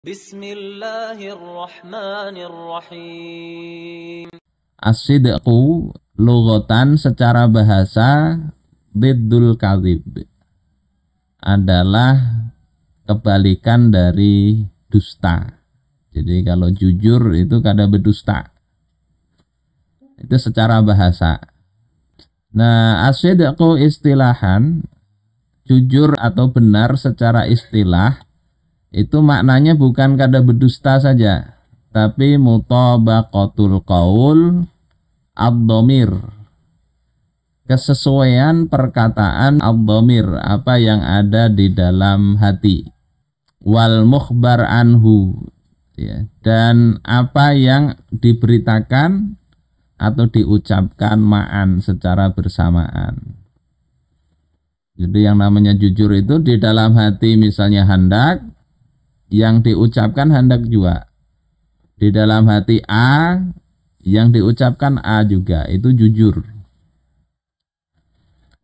Bismillahirrahmanirrahim. As-sidqu lughatan secara bahasa diddul kadzib adalah kebalikan dari dusta. Jadi kalau jujur itu kada berdusta. Itu secara bahasa. Nah, as-sidqu istilahan, jujur atau benar secara istilah, itu maknanya bukan kada berdusta saja, tapi mutabaqatul qaul ad-dhamir, kesesuaian perkataan ad-dhamir, apa yang ada di dalam hati, wal mukhbar anhu, ya, dan apa yang diberitakan atau diucapkan ma'an secara bersamaan. Jadi yang namanya jujur itu di dalam hati misalnya hendak, yang diucapkan hendak juga. Di dalam hati A, yang diucapkan A juga, itu jujur.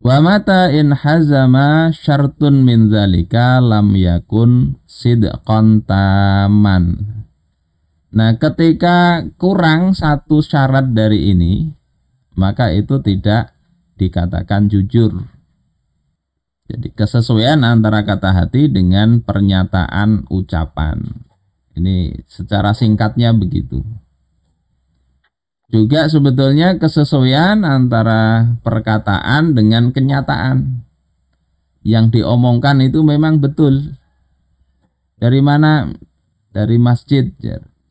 Wa mata in hazama syartun min dzalika lam yakun sidqan taman. Nah, ketika kurang satu syarat dari ini, maka itu tidak dikatakan jujur. Jadi kesesuaian antara kata hati dengan pernyataan ucapan. Ini secara singkatnya begitu. Juga sebetulnya kesesuaian antara perkataan dengan kenyataan. Yang diomongkan itu memang betul. Dari mana? Dari masjid.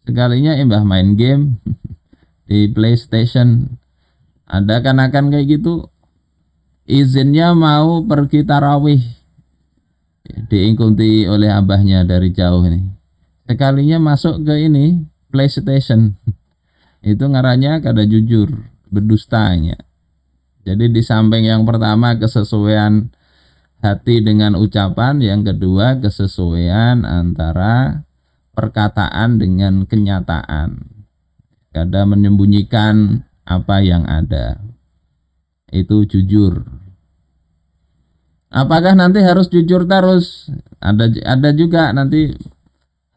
Sekalinya mbah main game di PlayStation. Ada kan-akan kayak gitu. Izinnya mau pergi tarawih, diikuti oleh abahnya dari jauh ini. Sekalinya masuk ke ini PlayStation, itu ngarannya kada jujur, berdustanya. Jadi di samping yang pertama kesesuaian hati dengan ucapan, yang kedua kesesuaian antara perkataan dengan kenyataan. Kada menyembunyikan apa yang ada. Itu jujur. Apakah nanti harus jujur terus? Ada juga nanti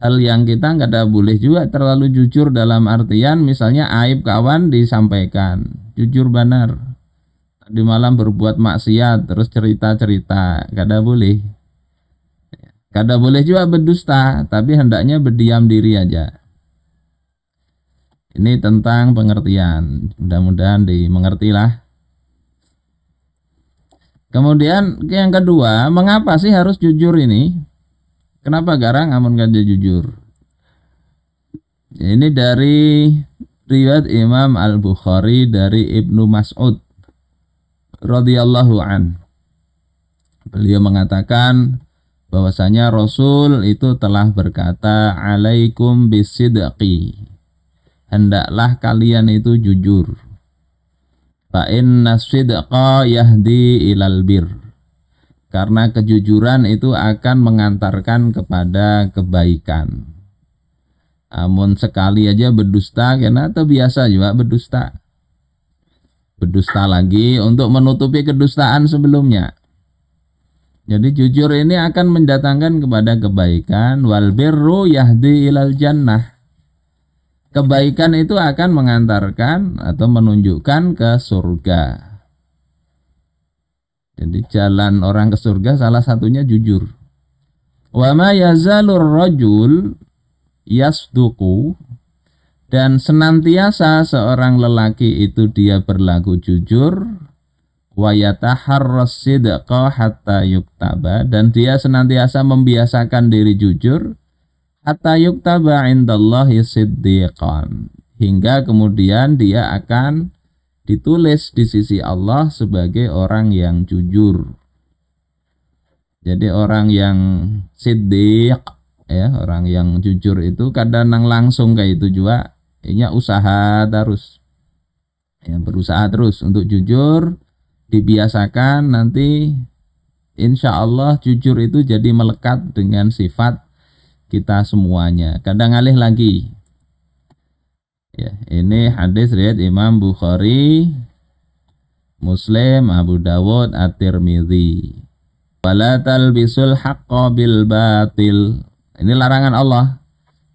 hal yang kita nggak ada boleh juga terlalu jujur dalam artian misalnya aib kawan disampaikan, jujur benar. Di malam berbuat maksiat terus cerita-cerita, kada boleh. Kada boleh juga berdusta, tapi hendaknya berdiam diri aja. Ini tentang pengertian. Mudah-mudahan dimengertilah. Kemudian yang kedua, mengapa sih harus jujur ini? Kenapa garang amun kada jujur? Ini dari riwayat Imam Al-Bukhari dari Ibnu Mas'ud radhiyallahu an. Beliau mengatakan bahwasanya Rasul itu telah berkata, "Alaikum bisidqi." Hendaklah kalian itu jujur. Fa inna sidqa yahdi ilal bir. Karena kejujuran itu akan mengantarkan kepada kebaikan. Amun sekali aja berdusta, karena terbiasa juga berdusta. Berdusta lagi untuk menutupi kedustaan sebelumnya. Jadi jujur ini akan mendatangkan kepada kebaikan. Wal birru yahdi ilal jannah. Kebaikan itu akan mengantarkan atau menunjukkan ke surga. Jadi jalan orang ke surga salah satunya jujur. Wa ma yazalur rajul yasduqu, dan senantiasa seorang lelaki itu dia berlaku jujur, wa yataharras sidqa hatta yuktaba, dan dia senantiasa membiasakan diri jujur hatta yuktaba indallahi siddiqan, hingga kemudian dia akan ditulis di sisi Allah sebagai orang yang jujur. Jadi orang yang siddiq, ya, orang yang jujur itu kadang langsung kayak itu juga, ini usaha terus, ya, berusaha terus untuk jujur, dibiasakan, nanti insya Allah jujur itu jadi melekat dengan sifat kita semuanya. Kadang alih lagi. Ya, ini hadis riwayat Imam Bukhari, Muslim, Abu Dawud, At-Tirmidzi. Wala talbisul haqqa bil batil. Ini larangan Allah.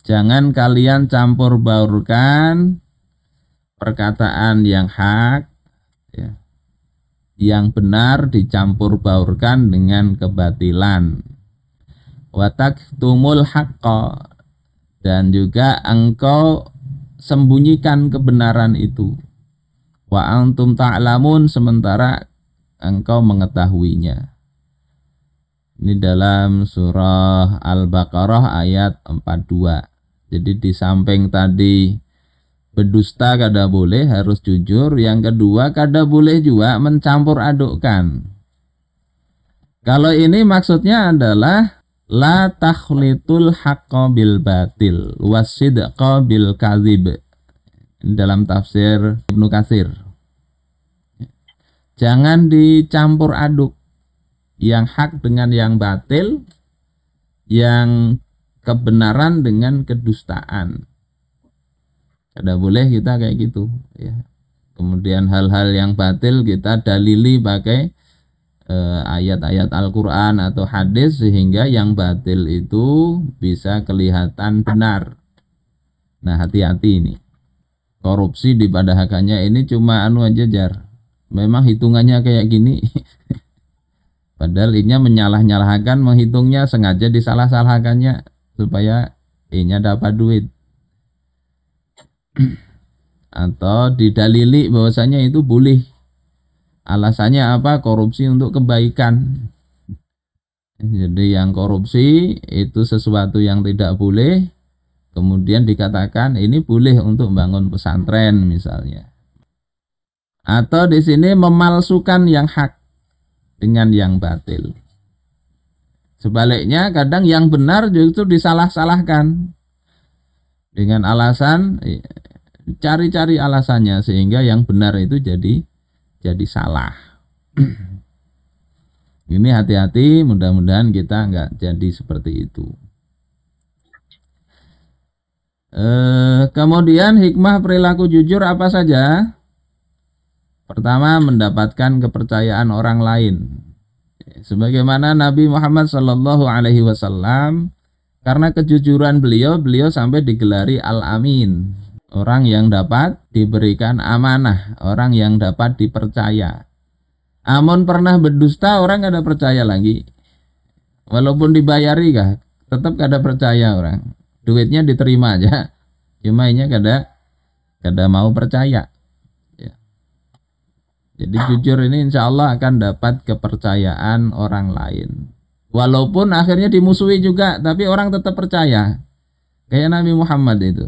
Jangan kalian campur baurkan perkataan yang hak, ya, yang benar dicampur baurkan dengan kebatilan. Wataktumul haqqa, dan juga engkau sembunyikan kebenaran itu. Wa antum ta'lamun, sementara engkau mengetahuinya. Ini dalam surah Al-Baqarah ayat 42. Jadi di samping tadi berdusta kada boleh, harus jujur. Yang kedua, kada boleh juga mencampur adukkan. Kalau ini maksudnya adalah la takhlitul haqqa bil batil wasidqa bil kadzib. Dalam tafsir Ibnu Katsir. Jangan dicampur aduk yang hak dengan yang batil, yang kebenaran dengan kedustaan. Kada boleh kita kayak gitu, ya. Kemudian hal-hal yang batil kita dalili pakai ayat-ayat Al-Quran atau hadis, sehingga yang batil itu bisa kelihatan benar. Nah, hati-hati ini. Korupsi di padahakannya ini cuma anu aja, jar. Memang hitungannya kayak gini. Padahal inya menyalah-nyalahkan, menghitungnya sengaja disalah-salahkannya supaya inya dapat duit. Atau didalili bahwasanya itu boleh. Alasannya apa? Korupsi untuk kebaikan. Jadi yang korupsi itu sesuatu yang tidak boleh, kemudian dikatakan ini boleh untuk membangun pesantren misalnya. Atau di sini memalsukan yang hak dengan yang batil. Sebaliknya kadang yang benar justru disalah-salahkan dengan alasan, cari-cari alasannya sehingga yang benar itu jadi salah. Ini hati-hati, mudah-mudahan kita nggak jadi seperti itu. Kemudian hikmah perilaku jujur apa saja? Pertama, mendapatkan kepercayaan orang lain. Sebagaimana Nabi Muhammad SAW, karena kejujuran beliau sampai digelari Al-Amin, orang yang dapat diberikan amanah, orang yang dapat dipercaya. Amun pernah berdusta, orang kada percaya lagi. Walaupun dibayari kah, tetap kada percaya orang. Duitnya diterima aja, cuma inya kada mau percaya. Ya. Jadi jujur ini insya Allah akan dapat kepercayaan orang lain. Walaupun akhirnya dimusuhi juga, tapi orang tetap percaya. Kayak Nabi Muhammad itu.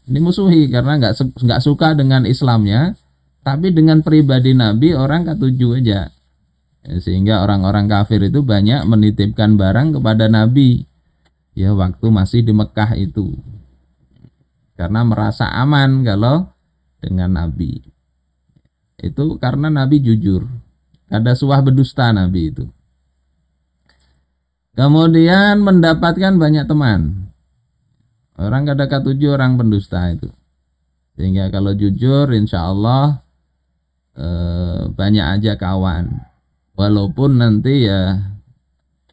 Dimusuhi karena nggak suka dengan Islamnya, tapi dengan pribadi Nabi orang ketujuh aja. Sehingga orang-orang kafir itu banyak menitipkan barang kepada Nabi, ya, waktu masih di Mekah itu, karena merasa aman kalau dengan Nabi. Itu karena Nabi jujur, kada suah berdusta Nabi itu. Kemudian mendapatkan banyak teman. Orang kada ketujuh orang pendusta itu. Sehingga kalau jujur insya Allah banyak aja kawan. Walaupun nanti ya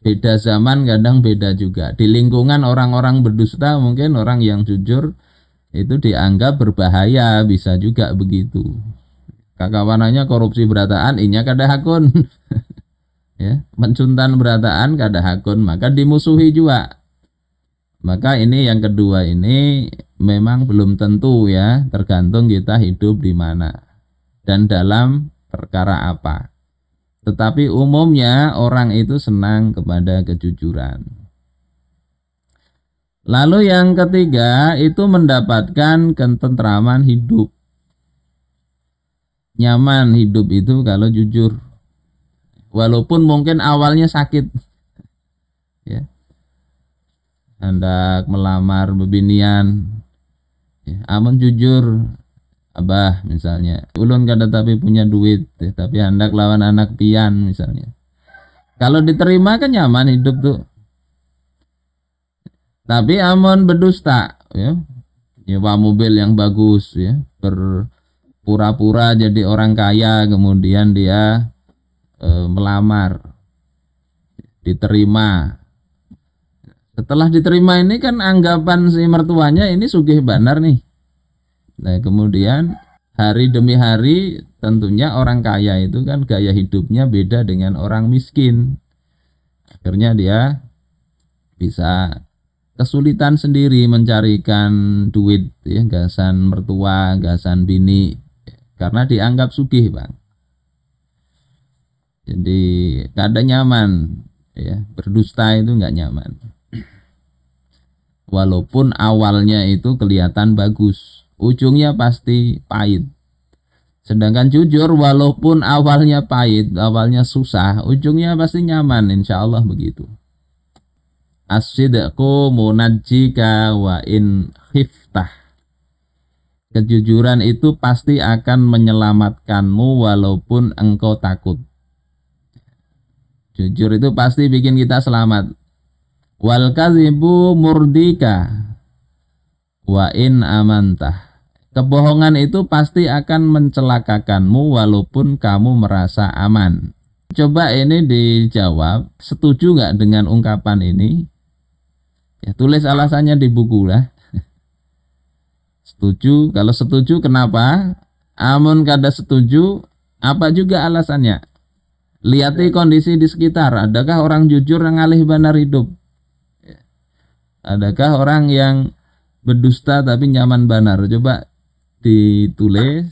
beda zaman, kadang beda juga. Di lingkungan orang-orang berdusta mungkin orang yang jujur itu dianggap berbahaya, bisa juga begitu. Kakawanannya korupsi berataan, inya kada hakun. Ya, mencuntan berataan kada hakun, maka dimusuhi juga. Maka ini yang kedua ini memang belum tentu, ya, tergantung kita hidup di mana dan dalam perkara apa. Tetapi umumnya orang itu senang kepada kejujuran. Lalu yang ketiga itu mendapatkan ketentraman hidup. Nyaman hidup itu kalau jujur. Walaupun mungkin awalnya sakit. Ya. Hendak melamar bebinian, ya, amun jujur, abah misalnya, ulun kada tapi punya duit, ya, tapi hendak lawan anak pian misalnya. Kalau diterima kan nyaman hidup tuh. Tapi amun berdusta, ya, nyewa mobil yang bagus, ya, berpura-pura jadi orang kaya, kemudian dia melamar, diterima. Setelah diterima ini kan anggapan si mertuanya ini sugih banar nih. Nah kemudian hari demi hari tentunya orang kaya itu kan gaya hidupnya beda dengan orang miskin. Akhirnya dia bisa kesulitan sendiri mencarikan duit ya, gasan mertua, gasan bini karena dianggap sugih, Bang. Jadi kada nyaman ya, berdusta itu nggak nyaman. Walaupun awalnya itu kelihatan bagus, ujungnya pasti pahit. Sedangkan jujur walaupun awalnya pahit, awalnya susah, ujungnya pasti nyaman, insya Allah begitu. As-sidqu munajjika wa in khiftah. Kejujuran itu pasti akan menyelamatkanmu walaupun engkau takut. Jujur itu pasti bikin kita selamat. Wal kadzibu murdika wa in amantah. Kebohongan itu pasti akan mencelakakanmu walaupun kamu merasa aman. Coba ini dijawab, setuju nggak dengan ungkapan ini? Ya, tulis alasannya di buku lah. Setuju, kalau setuju kenapa? Amun kada setuju, apa juga alasannya? Lihati kondisi di sekitar, adakah orang jujur yang ngalih banar hidup? Adakah orang yang berdusta tapi nyaman banar? Coba ditulis.